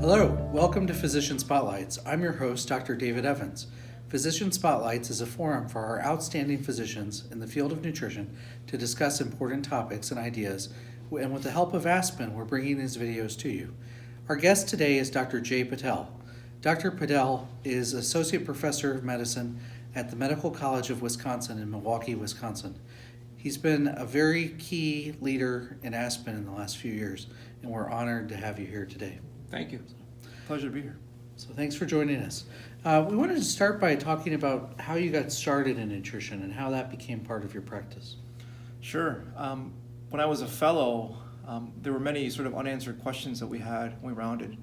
Hello, welcome to Physician Spotlights. I'm your host, Dr. David Evans. Physician Spotlights is a forum for our outstanding physicians in the field of nutrition to discuss important topics and ideas, and with the help of Aspen, we're bringing these videos to you. Our guest today is Dr. Jay Patel. Dr. Patel is Associate Professor of Medicine at the Medical College of Wisconsin in Milwaukee, Wisconsin. He's been a very key leader in Aspen in the last few years, and we're honored to have you here today. Thank you. Pleasure to be here. So thanks for joining us. We wanted to start by talking about how you got started in nutrition and how that became part of your practice. Sure. When I was a fellow, there were many sort of unanswered questions that we had when we rounded.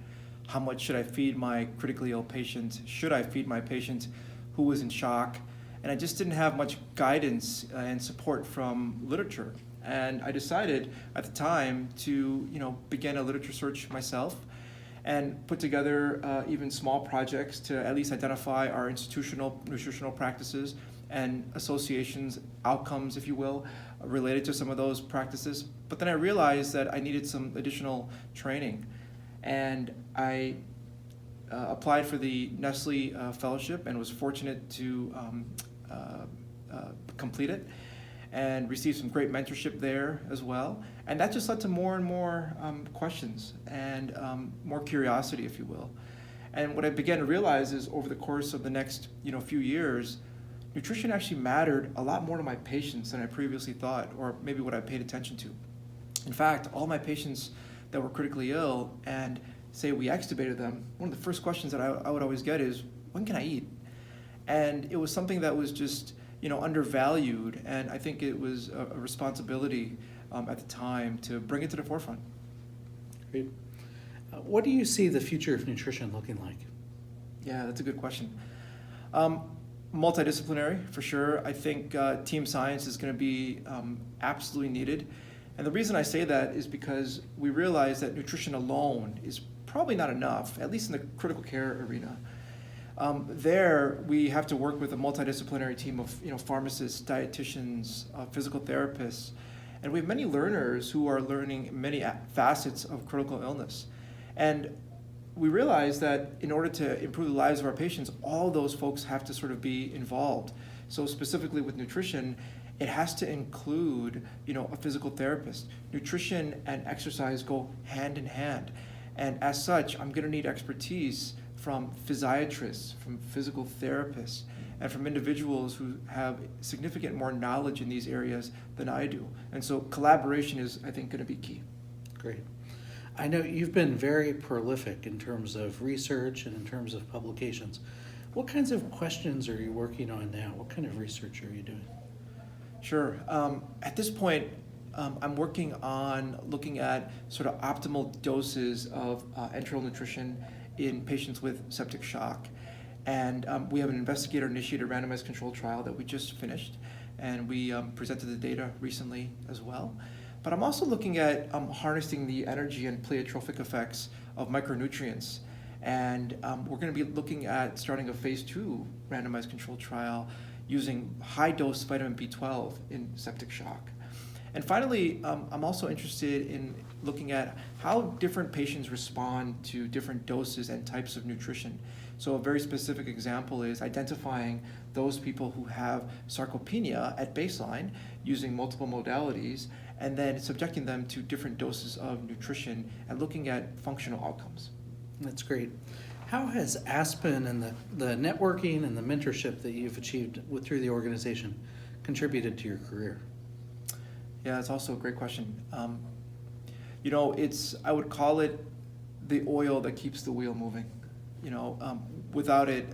How much should I feed my critically ill patient? Should I feed my patient who was in shock? And I just didn't have much guidance and support from literature. And I decided at the time to, begin a literature search myself and put together even small projects to at least identify our institutional nutritional practices and associations, outcomes, if you will, related to some of those practices. But then I realized that I needed some additional training. And I applied for the Nestle Fellowship and was fortunate to complete it and received some great mentorship there as well. And that just led to more and more questions and more curiosity, if you will. And what I began to realize is over the course of the next few years, nutrition actually mattered a lot more to my patients than I previously thought, or maybe what I paid attention to. In fact, all my patients that were critically ill and say we extubated them, one of the first questions that I would always get is, when can I eat? And it was something that was just undervalued, and I think it was a responsibility at the time to bring it to the forefront. Great. What do you see the future of nutrition looking like? Yeah, that's a good question. Multidisciplinary, for sure. I think team science is going to be absolutely needed. And the reason I say that is because we realize that nutrition alone is probably not enough, at least in the critical care arena. There, we have to work with a multidisciplinary team of pharmacists, dietitians, physical therapists, and we have many learners who are learning many facets of critical illness. And we realize that in order to improve the lives of our patients, all those folks have to sort of be involved. So specifically with nutrition, it has to include a physical therapist. Nutrition and exercise go hand in hand. And as such, I'm going to need expertise from physiatrists, from physical therapists, and from individuals who have significant more knowledge in these areas than I do. And so collaboration is, I think, going to be key. Great. I know you've been very prolific in terms of research and in terms of publications. What kinds of questions are you working on now? What kind of research are you doing? Sure. At this point, I'm working on looking at sort of optimal doses of enteral nutrition in patients with septic shock. And we have an investigator-initiated randomized controlled trial that we just finished, and we presented the data recently as well. But I'm also looking at harnessing the energy and pleiotropic effects of micronutrients. And we're going to be looking at starting a phase 2 randomized controlled trial using high-dose vitamin B12 in septic shock. And finally, I'm also interested in looking at how different patients respond to different doses and types of nutrition. So a very specific example is identifying those people who have sarcopenia at baseline using multiple modalities, and then subjecting them to different doses of nutrition and looking at functional outcomes. That's great. How has Aspen and the networking and the mentorship that you've achieved through the organization contributed to your career? Yeah, it's also a great question. I would call it the oil that keeps the wheel moving. Without it,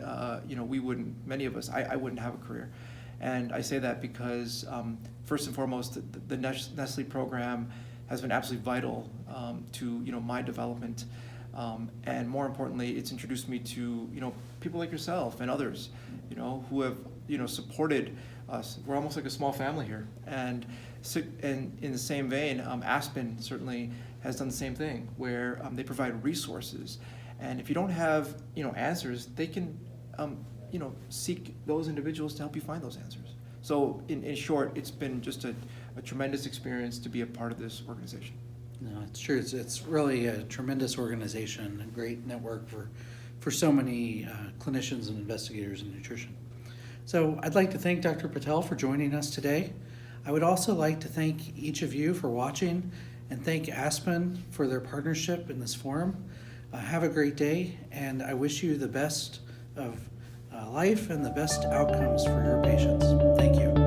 we wouldn't, many of us, I wouldn't have a career. And I say that because, first and foremost, the Nestle program has been absolutely vital to, my development. And more importantly, it's introduced me to, people like yourself and others, who have, supported us. We're almost like a small family here. And in the same vein, Aspen certainly has done the same thing, where they provide resources. And if you don't have, answers, they can, seek those individuals to help you find those answers. So in short, it's been just a tremendous experience to be a part of this organization. No, it's true. It's really a tremendous organization, a great network for so many clinicians and investigators in nutrition. So I'd like to thank Dr. Patel for joining us today. I would also like to thank each of you for watching and thank Aspen for their partnership in this forum. Have a great day, and I wish you the best of life and the best outcomes for your patients. Thank you.